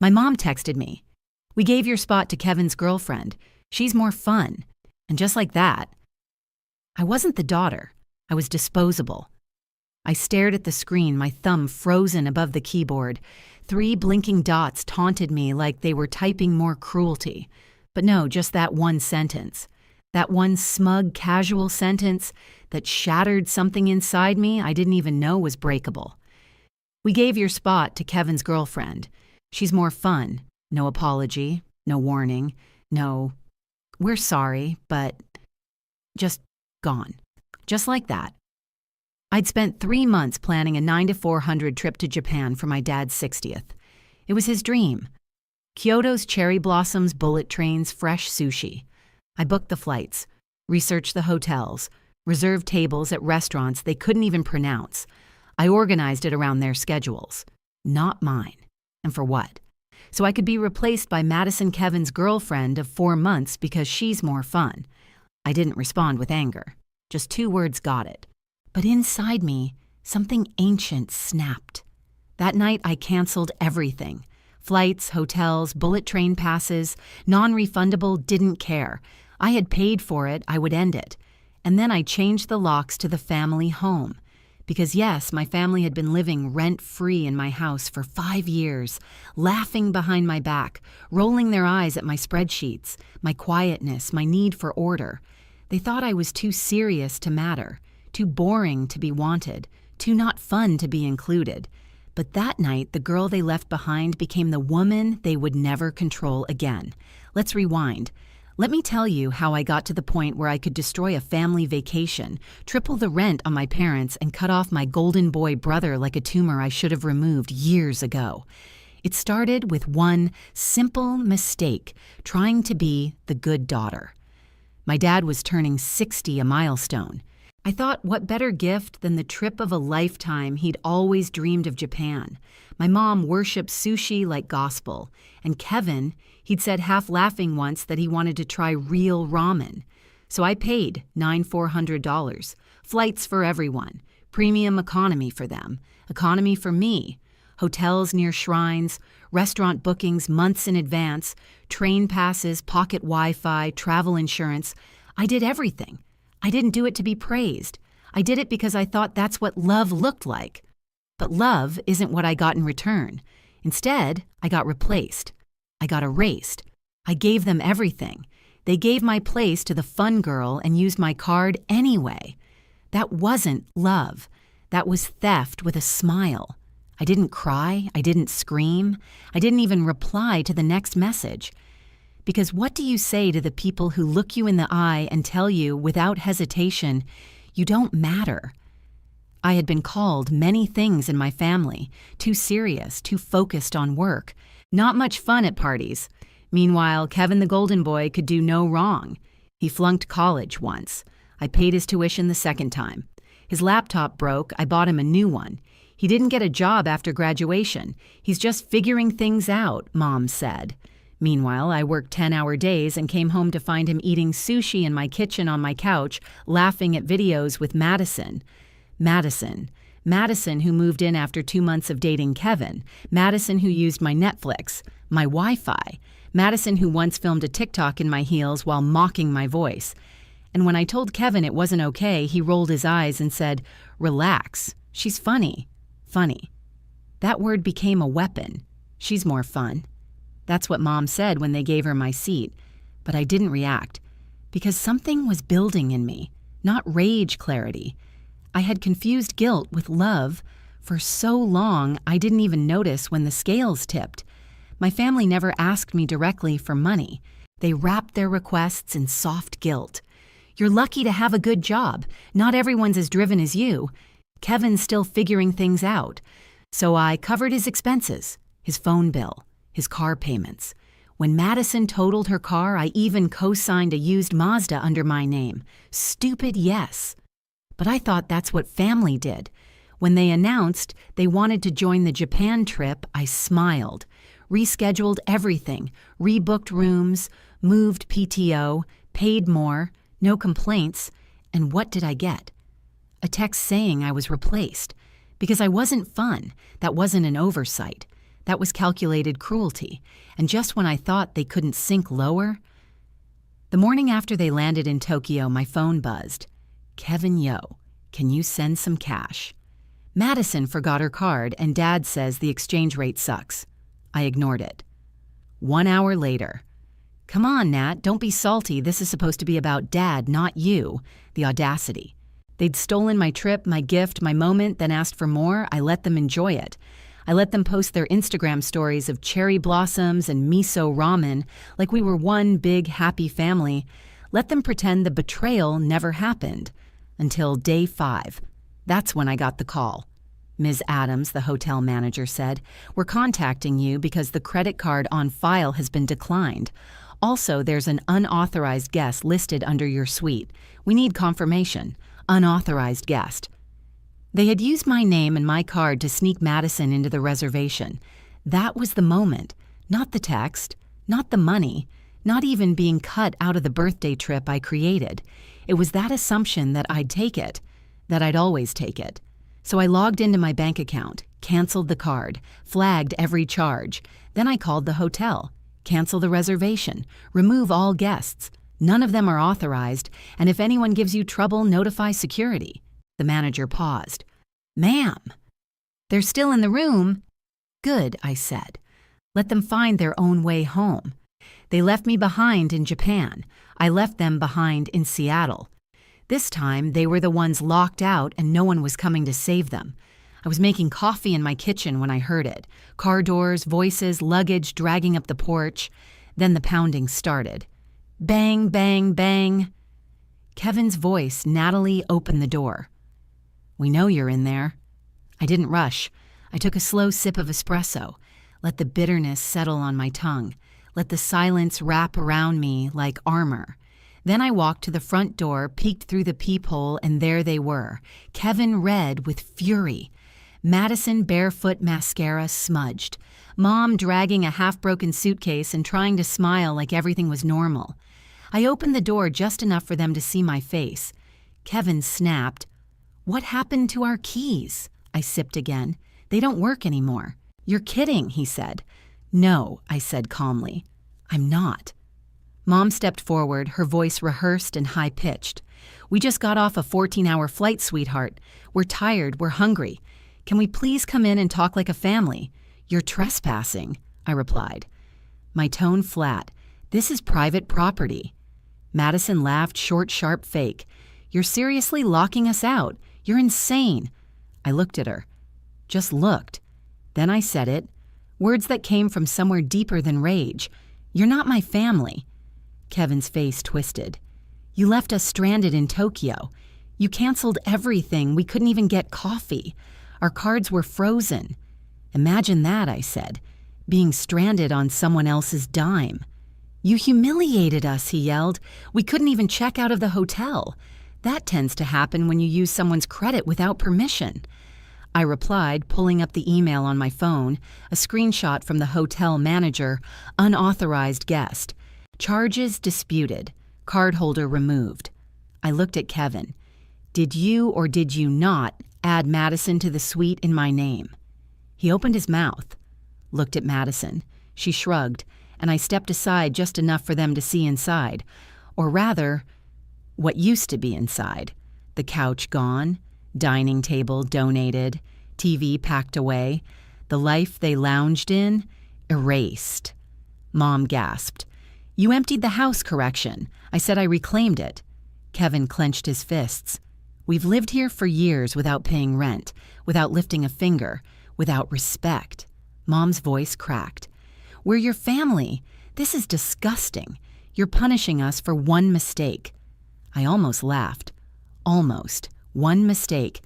My mom texted me. "We gave your spot to Kevin's girlfriend. She's more fun." And just like that, I wasn't the daughter. I was disposable. I stared at the screen, my thumb frozen above the keyboard. 3 blinking dots taunted me like they were typing more cruelty. But no, just that one sentence. That one smug, casual sentence that shattered something inside me I didn't even know was breakable. "We gave your spot to Kevin's girlfriend. She's more fun." No apology, no warning, no, "We're sorry, but..." Just gone. Just like that. I'd spent 3 months planning a 9 to 400 trip to Japan for my dad's 60th. It was his dream. Kyoto's cherry blossoms, bullet trains, fresh sushi. I booked the flights, researched the hotels, reserved tables at restaurants they couldn't even pronounce. I organized it around their schedules. Not mine. And for what? So I could be replaced by Madison Kevin's girlfriend of 4 months because she's more fun. I didn't respond with anger. Just 2 words got it. But inside me, something ancient snapped. That night, I canceled everything. Flights, hotels, bullet train passes, non-refundable, didn't care. I had paid for it, I would end it. And then I changed the locks to the family home. Because yes, my family had been living rent-free in my house for 5 years, laughing behind my back, rolling their eyes at my spreadsheets, my quietness, my need for order. They thought I was too serious to matter, too boring to be wanted, too not fun to be included. But that night, the girl they left behind became the woman they would never control again. Let's rewind. Let me tell you how I got to the point where I could destroy a family vacation, triple the rent on my parents, and cut off my golden boy brother like a tumor I should have removed years ago. It started with one simple mistake, trying to be the good daughter. My dad was turning 60, a milestone. I thought, what better gift than the trip of a lifetime he'd always dreamed of Japan. My mom worshipped sushi like gospel. And Kevin, he'd said half laughing once that he wanted to try real ramen. So I paid $9,400. Flights for everyone. Premium economy for them. Economy for me. Hotels near shrines. Restaurant bookings months in advance. Train passes, pocket Wi-Fi, travel insurance. I did everything. I didn't do it to be praised. I did it because I thought that's what love looked like. But love isn't what I got in return. Instead, I got replaced. I got erased. I gave them everything. They gave my place to the fun girl and used my card anyway. That wasn't love. That was theft with a smile. I didn't cry. I didn't scream. I didn't even reply to the next message. Because what do you say to the people who look you in the eye and tell you, without hesitation, you don't matter? I had been called many things in my family, too serious, too focused on work, not much fun at parties. Meanwhile, Kevin the golden boy could do no wrong. He flunked college once. I paid his tuition the second time. His laptop broke, I bought him a new one. He didn't get a job after graduation. He's just figuring things out, Mom said. Meanwhile, I worked 10-hour days and came home to find him eating sushi in my kitchen on my couch, laughing at videos with Madison. Madison, who moved in after 2 months of dating Kevin. Madison, who used my Netflix, my Wi-Fi. Madison, who once filmed a TikTok in my heels while mocking my voice. And when I told Kevin it wasn't okay, he rolled his eyes and said, "Relax. She's funny." Funny. That word became a weapon. She's more fun. That's what Mom said when they gave her my seat. But I didn't react, because something was building in me, not rage clarity. I had confused guilt with love. For so long, I didn't even notice when the scales tipped. My family never asked me directly for money. They wrapped their requests in soft guilt. "You're lucky to have a good job. Not everyone's as driven as you. Kevin's still figuring things out." So I covered his expenses, his phone bill, his car payments. When Madison totaled her car, I even co-signed a used Mazda under my name. Stupid, yes. But I thought that's what family did. When they announced they wanted to join the Japan trip, I smiled, rescheduled everything, rebooked rooms, moved PTO, paid more, no complaints, and what did I get? A text saying I was replaced. Because I wasn't fun. That wasn't an oversight. That was calculated cruelty, and just when I thought they couldn't sink lower. The morning after they landed in Tokyo, my phone buzzed. Kevin, yo, can you send some cash? Madison forgot her card, and Dad says the exchange rate sucks. I ignored it. 1 hour later. Come on, Nat, don't be salty. This is supposed to be about Dad, not you. The audacity. They'd stolen my trip, my gift, my moment, then asked for more. I let them enjoy it. I let them post their Instagram stories of cherry blossoms and miso ramen like we were one big happy family. Let them pretend the betrayal never happened. Until day 5. That's when I got the call. Ms. Adams, the hotel manager, said, "We're contacting you because the credit card on file has been declined. Also, there's an unauthorized guest listed under your suite. We need confirmation. Unauthorized guest." They had used my name and my card to sneak Madison into the reservation. That was the moment. Not the text, not the money, not even being cut out of the birthday trip I created. It was that assumption that I'd take it, that I'd always take it. So I logged into my bank account, canceled the card, flagged every charge. Then I called the hotel. Cancel the reservation. Remove all guests. None of them are authorized, and if anyone gives you trouble, notify security. The manager paused. Ma'am, they're still in the room. Good, I said. Let them find their own way home. They left me behind in Japan. I left them behind in Seattle. This time, they were the ones locked out and no one was coming to save them. I was making coffee in my kitchen when I heard it. Car doors, voices, luggage dragging up the porch. Then the pounding started. Bang, bang, bang. Kevin's voice, Natalie, opened the door. We know you're in there. I didn't rush. I took a slow sip of espresso. Let the bitterness settle on my tongue. Let the silence wrap around me like armor. Then I walked to the front door, peeked through the peephole, and there they were. Kevin red with fury. Madison barefoot mascara smudged. Mom dragging a half-broken suitcase and trying to smile like everything was normal. I opened the door just enough for them to see my face. Kevin snapped. What happened to our keys? I sipped again. They don't work anymore. You're kidding, he said. No, I said calmly. I'm not. Mom stepped forward, her voice rehearsed and high-pitched. We just got off a 14-hour flight, sweetheart. We're tired, we're hungry. Can we please come in and talk like a family? You're trespassing, I replied. My tone flat. This is private property. Madison laughed, short, sharp fake. You're seriously locking us out. You're insane. I looked at her. Just looked. Then I said it. Words that came from somewhere deeper than rage. You're not my family. Kevin's face twisted. You left us stranded in Tokyo. You canceled everything. We couldn't even get coffee. Our cards were frozen. Imagine that, I said, being stranded on someone else's dime. You humiliated us, he yelled. We couldn't even check out of the hotel. That tends to happen when you use someone's credit without permission. I replied, pulling up the email on my phone, a screenshot from the hotel manager, unauthorized guest. Charges disputed. Cardholder removed. I looked at Kevin. Did you or did you not add Madison to the suite in my name? He opened his mouth, looked at Madison. She shrugged, and I stepped aside just enough for them to see inside. Or rather, what used to be inside. The couch gone, dining table donated, TV packed away, the life they lounged in, erased. Mom gasped. You emptied the house, correction. I said I reclaimed it. Kevin clenched his fists. We've lived here for years without paying rent, without lifting a finger, without respect. Mom's voice cracked. We're your family. This is disgusting. You're punishing us for one mistake. I almost laughed. Almost. One mistake.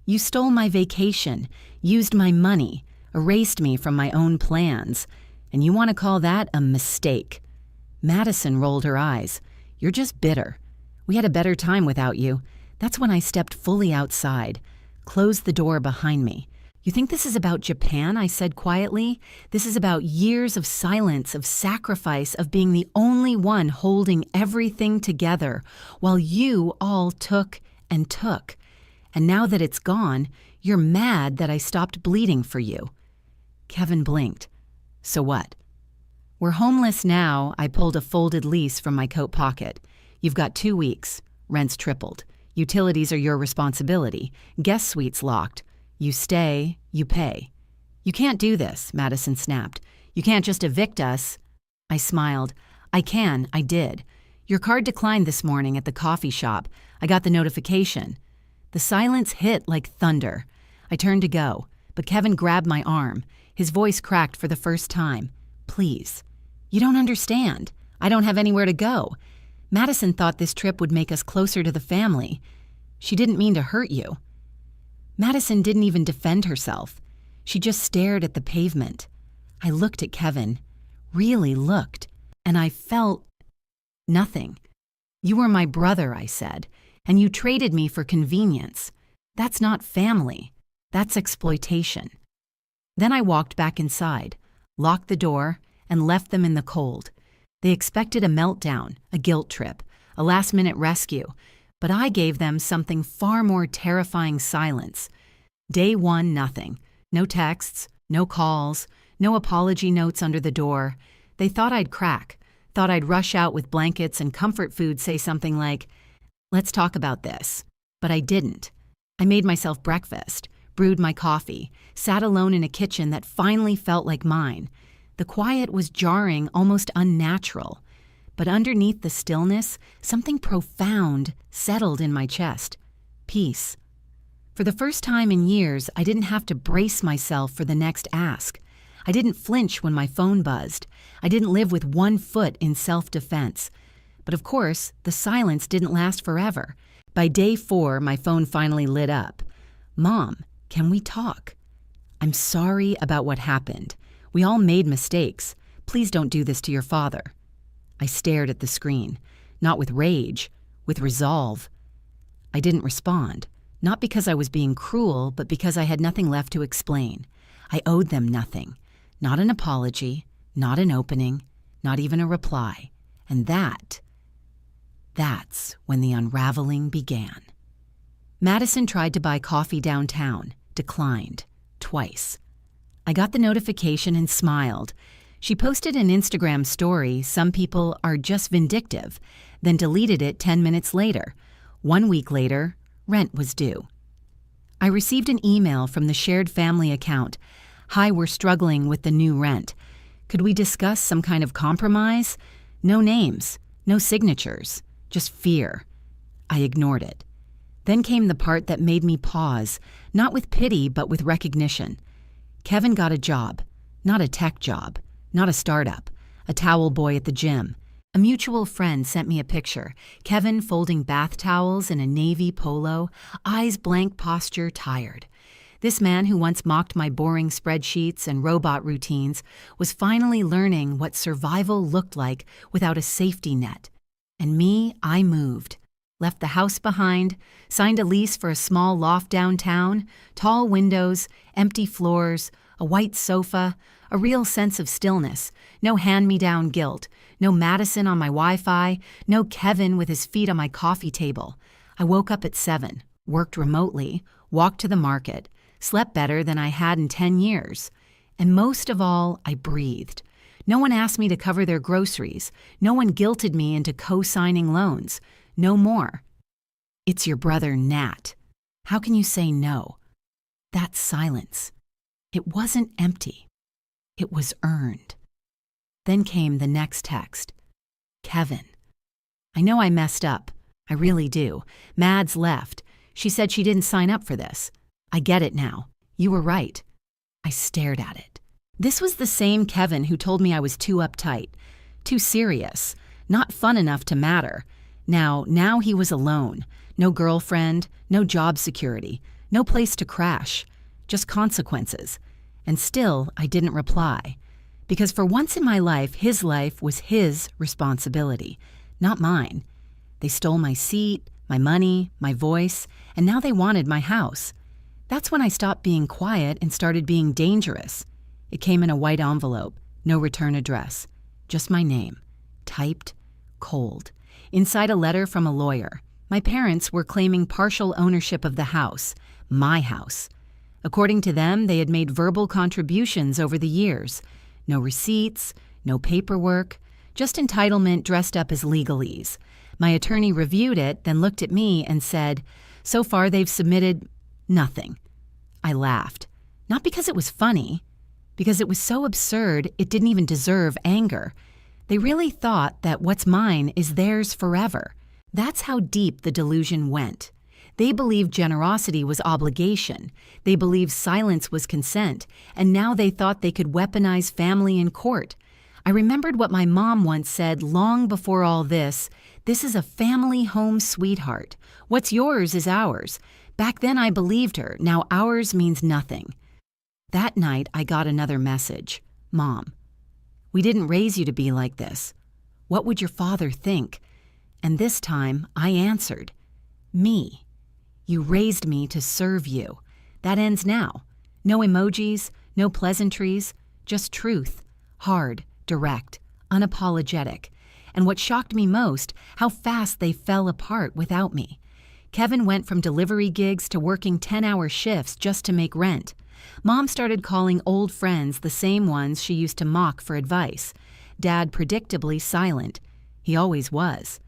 You stole my vacation, used my money, erased me from my own plans, and you want to call that a mistake. Madison rolled her eyes. You're just bitter. We had a better time without you. That's when I stepped fully outside, closed the door behind me. You think this is about Japan? I said quietly. This is about years of silence, of sacrifice, of being the only one holding everything together while you all took and took. And now that it's gone, you're mad that I stopped bleeding for you. Kevin blinked. So what? We're homeless now. I pulled a folded lease from my coat pocket. You've got 2 weeks. Rent's tripled. Utilities are your responsibility. Guest suite's locked. You stay, you pay. You can't do this, Madison snapped. You can't just evict us. I smiled. I did. Your card declined this morning at the coffee shop. I got the notification. The silence hit like thunder. I turned to go, but Kevin grabbed my arm. His voice cracked for the first time. Please. You don't understand. I don't have anywhere to go. Madison thought this trip would make us closer to the family. She didn't mean to hurt you. Madison didn't even defend herself. She just stared at the pavement. I looked at Kevin, really looked, and I felt nothing. You were my brother, I said, and you traded me for convenience. That's not family. That's exploitation. Then I walked back inside, locked the door, and left them in the cold. They expected a meltdown, a guilt trip, a last-minute rescue, but I gave them something far more terrifying: silence. Day 1, nothing. No texts, no calls, no apology notes under the door. They thought I'd crack, thought I'd rush out with blankets and comfort food, say something like, "Let's talk about this." But I didn't. I made myself breakfast, brewed my coffee, sat alone in a kitchen that finally felt like mine. The quiet was jarring, almost unnatural. But underneath the stillness, something profound settled in my chest. Peace. For the first time in years, I didn't have to brace myself for the next ask. I didn't flinch when my phone buzzed. I didn't live with one foot in self-defense. But of course, the silence didn't last forever. By day 4, my phone finally lit up. "Mom, can we talk? I'm sorry about what happened. We all made mistakes. Please don't do this to your father." I stared at the screen, not with rage, with resolve. I didn't respond, not because I was being cruel, but because I had nothing left to explain. I owed them nothing. Not an apology, not an opening, not even a reply. And that's when the unraveling began. Madison tried to buy coffee downtown, declined, twice. I got the notification and smiled. She posted an Instagram story, "Some people are just vindictive," then deleted it 10 minutes later. 1 week later, rent was due. I received an email from the shared family account. "Hi, we're struggling with the new rent. Could we discuss some kind of compromise?" No names, no signatures, just fear. I ignored it. Then came the part that made me pause, not with pity, but with recognition. Kevin got a job, not a tech job, not a startup, a towel boy at the gym. A mutual friend sent me a picture. Kevin folding bath towels in a navy polo, eyes blank, posture tired. This man who once mocked my boring spreadsheets and robot routines was finally learning what survival looked like without a safety net. And me, I moved. Left the house behind, signed a lease for a small loft downtown, tall windows, empty floors, a white sofa, a real sense of stillness, no hand-me-down guilt, no Madison on my Wi-Fi, no Kevin with his feet on my coffee table. I woke up at 7, worked remotely, walked to the market, slept better than I had in 10 years. And most of all, I breathed. No one asked me to cover their groceries. No one guilted me into co-signing loans. No more. It's your brother, Nat. How can you say no? That silence. It wasn't empty. It was earned. Then came the next text. "Kevin. I know I messed up. I really do. Mads left. She said she didn't sign up for this. I get it now. You were right." I stared at it. This was the same Kevin who told me I was too uptight, too serious, not fun enough to matter. Now he was alone. No girlfriend, no job security, no place to crash, just consequences. And still, I didn't reply. Because for once in my life was his responsibility, not mine. They stole my seat, my money, my voice, and now they wanted my house. That's when I stopped being quiet and started being dangerous. It came in a white envelope, no return address, just my name, typed, cold. Inside a letter from a lawyer. My parents were claiming partial ownership of the house, my house. According to them, they had made verbal contributions over the years. No receipts, no paperwork, just entitlement dressed up as legalese. My attorney reviewed it, then looked at me and said, "So far they've submitted nothing." I laughed. Not because it was funny, because it was so absurd it didn't even deserve anger. They really thought that what's mine is theirs forever. That's how deep the delusion went. They believed generosity was obligation. They believed silence was consent, and now they thought they could weaponize family in court. I remembered what my mom once said long before all this: "This is a family home, sweetheart. What's yours is ours." Back then I believed her. Now ours means nothing. That night I got another message. "Mom, we didn't raise you to be like this. What would your father think?" And this time I answered, "Me. You raised me to serve you." That ends now. No emojis, no pleasantries, just truth. Hard, direct, unapologetic. And what shocked me most, how fast they fell apart without me. Kevin went from delivery gigs to working 10-hour shifts just to make rent. Mom started calling old friends, the same ones she used to mock for advice. Dad predictably silent. He always was.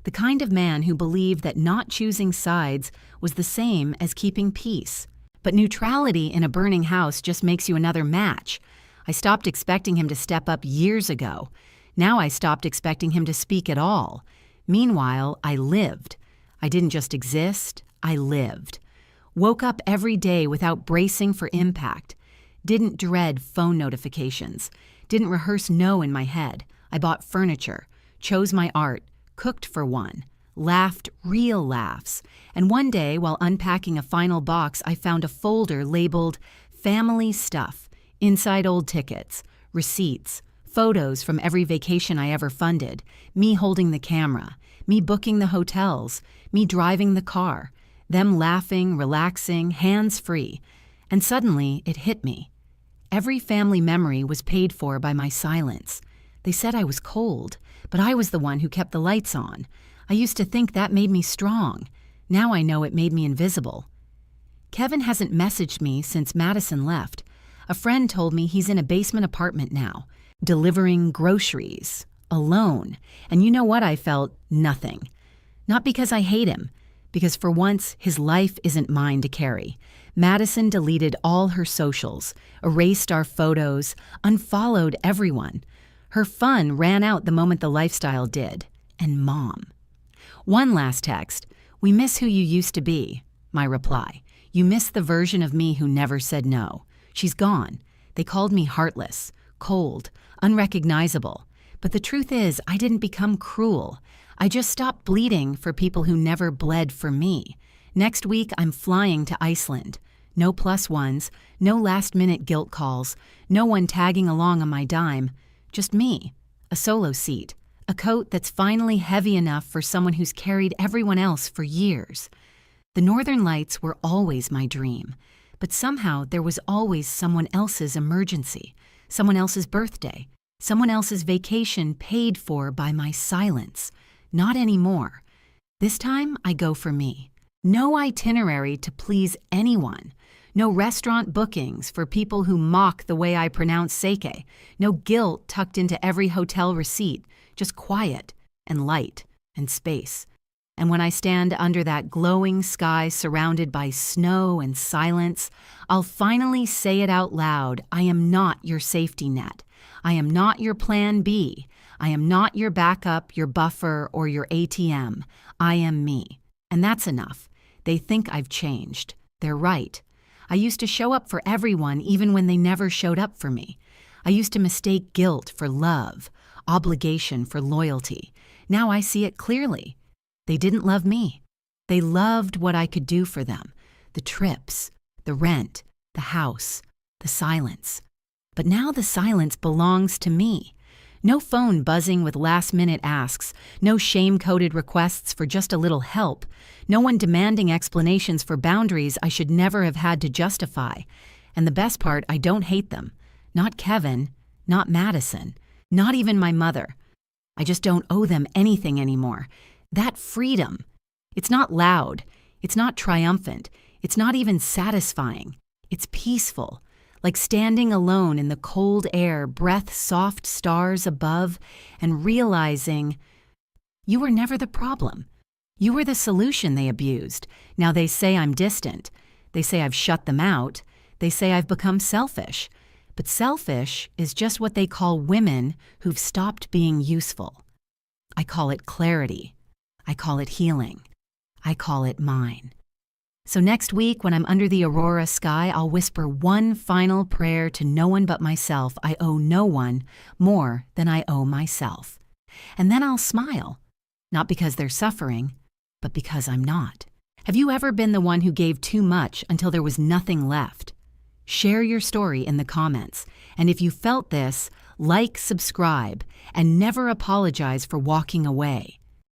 The kind of man who believed that not choosing sides was the same as keeping peace. But neutrality in a burning house just makes you another match. I stopped expecting him to step up years ago. Now I stopped expecting him to speak at all. Meanwhile, I lived. I didn't just exist, I lived. Woke up every day without bracing for impact. Didn't dread phone notifications. Didn't rehearse no in my head. I bought furniture, chose my art, cooked for one, laughed real laughs. And one day, while unpacking a final box, I found a folder labeled "Family Stuff." Inside old tickets, receipts, photos from every vacation I ever funded, me holding the camera, me booking the hotels, me driving the car, them laughing, relaxing, hands-free. And suddenly, it hit me. Every family memory was paid for by my silence. They said I was cold, but I was the one who kept the lights on. I used to think that made me strong. Now I know it made me invisible. Kevin hasn't messaged me since Madison left. A friend told me he's in a basement apartment now, delivering groceries, alone. And you know what I felt? Nothing. Not because I hate him, because for once his life isn't mine to carry. Madison deleted all her socials, erased our photos, unfollowed everyone. Her fun ran out the moment the lifestyle did. And Mom. One last text. "We miss who you used to be." My reply. "You miss the version of me who never said no." She's gone. They called me heartless, cold, unrecognizable. But the truth is, I didn't become cruel. I just stopped bleeding for people who never bled for me. Next week, I'm flying to Iceland. No plus ones, no last-minute guilt calls, no one tagging along on my dime. Just me, a solo seat, a coat that's finally heavy enough for someone who's carried everyone else for years. The Northern Lights were always my dream, but somehow there was always someone else's emergency, someone else's birthday, someone else's vacation paid for by my silence. Not anymore. This time I go for me. No itinerary to please anyone. No restaurant bookings for people who mock the way I pronounce sake. No guilt tucked into every hotel receipt. Just quiet and light and space. And when I stand under that glowing sky surrounded by snow and silence, I'll finally say it out loud. I am not your safety net. I am not your plan B. I am not your backup, your buffer, or your ATM. I am me. And that's enough. They think I've changed. They're right. I used to show up for everyone even when they never showed up for me. I used to mistake guilt for love, obligation for loyalty. Now I see it clearly. They didn't love me. They loved what I could do for them. The trips, the rent, the house, the silence. But now the silence belongs to me. No phone buzzing with last-minute asks, no shame-coded requests for just a little help, no one demanding explanations for boundaries I should never have had to justify. And the best part, I don't hate them. Not Kevin, not Madison, not even my mother. I just don't owe them anything anymore. That freedom. It's not loud. It's not triumphant. It's not even satisfying. It's peaceful, like standing alone in the cold air, breath soft stars above, and realizing you were never the problem. You were the solution they abused. Now they say I'm distant. They say I've shut them out. They say I've become selfish. But selfish is just what they call women who've stopped being useful. I call it clarity. I call it healing. I call it mine. So next week, when I'm under the aurora sky, I'll whisper one final prayer to no one but myself. I owe no one more than I owe myself. And then I'll smile, not because they're suffering, but because I'm not. Have you ever been the one who gave too much until there was nothing left? Share your story in the comments. And if you felt this, like, subscribe, and never apologize for walking away.